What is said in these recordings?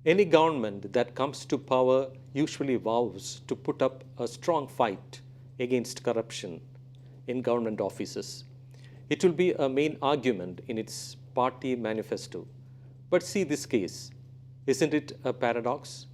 Any government that comes to power usually vows to put up a strong fight against corruption in government offices. It will be a main argument in its party manifesto. But see this case. Isn't it a paradox?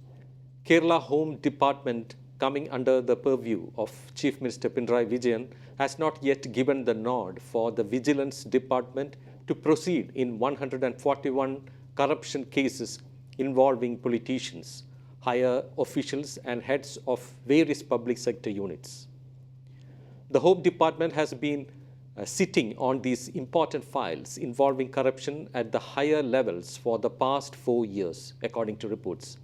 Kerala Home Department, coming under the purview of Chief Minister Pinarayi Vijayan, has not yet given the nod for the Vigilance Department to proceed in 141 corruption cases involving politicians, higher officials and heads of various public sector units. The Home Department has been sitting on these important files involving corruption at the higher levels for the past 4 years, according to reports.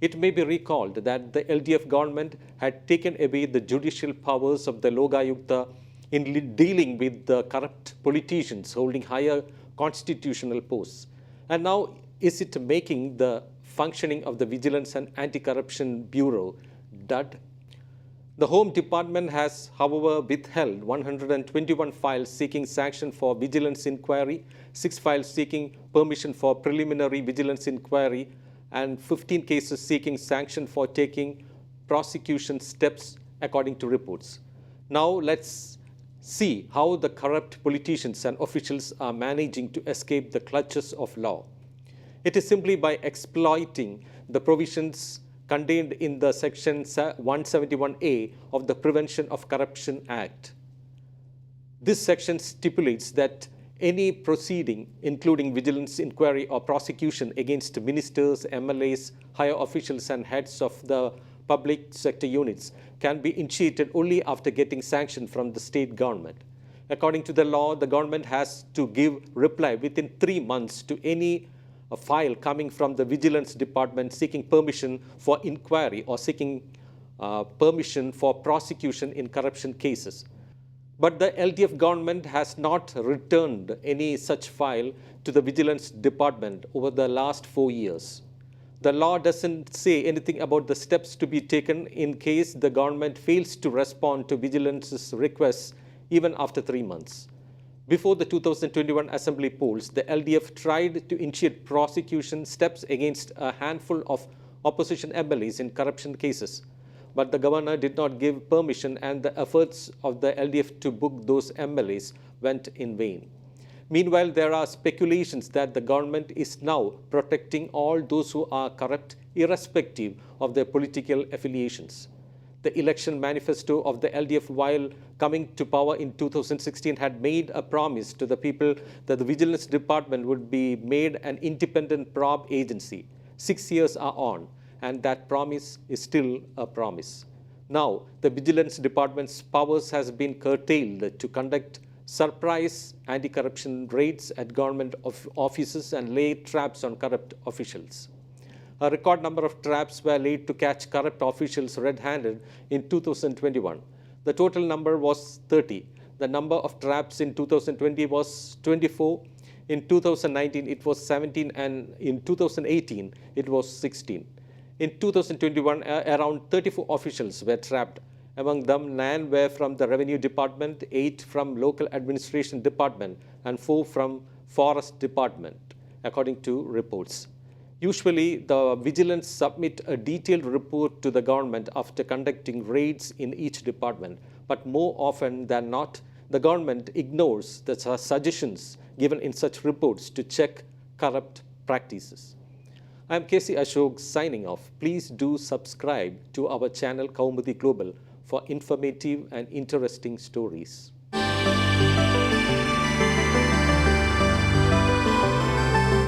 It may be recalled that the LDF government had taken away the judicial powers of the Lokayukta in dealing with the corrupt politicians holding higher constitutional posts. And now is it making the functioning of the Vigilance and Anti-Corruption Bureau dud? The Home Department has, however, withheld 121 files seeking sanction for vigilance inquiry, 6 files seeking permission for preliminary vigilance inquiry, and 15 cases seeking sanction for taking prosecution steps, according to reports. Now let's see how the corrupt politicians and officials are managing to escape the clutches of law. It is simply by exploiting the provisions contained in the Section 171A of the Prevention of Corruption Act. This section stipulates that any proceeding, including vigilance inquiry or prosecution against ministers, MLAs, higher officials and heads of the public sector units, can be initiated only after getting sanction from the state government. According to the law, the government has to give reply within 3 months to any file coming from the Vigilance Department seeking permission for inquiry or seeking permission for prosecution in corruption cases. But the LDF government has not returned any such file to the Vigilance Department over the last 4 years. The law doesn't say anything about the steps to be taken in case the government fails to respond to Vigilance's requests even after 3 months. Before the 2021 Assembly polls, the LDF tried to initiate prosecution steps against a handful of opposition MLAs in corruption cases. But the governor did not give permission and the efforts of the LDF to book those MLAs went in vain. Meanwhile, there are speculations that the government is now protecting all those who are corrupt, irrespective of their political affiliations. The election manifesto of the LDF, while coming to power in 2016, had made a promise to the people that the Vigilance Department would be made an independent probe agency. 6 years are on, and that promise is still a promise. Now, the Vigilance Department's powers has been curtailed to conduct surprise anti-corruption raids at government offices and lay traps on corrupt officials. A record number of traps were laid to catch corrupt officials red-handed in 2021. The total number was 30. The number of traps in 2020 was 24. In 2019, it was 17, and in 2018, it was 16. In 2021, around 34 officials were trapped. Among them, 9 were from the Revenue Department, 8 from Local Administration Department, and 4 from Forest Department, according to reports. Usually, the vigilance submit a detailed report to the government after conducting raids in each department. But more often than not, the government ignores the suggestions given in such reports to check corrupt practices. I am KC Ashok signing off. Please do subscribe to our channel Kaumudy Global for informative and interesting stories.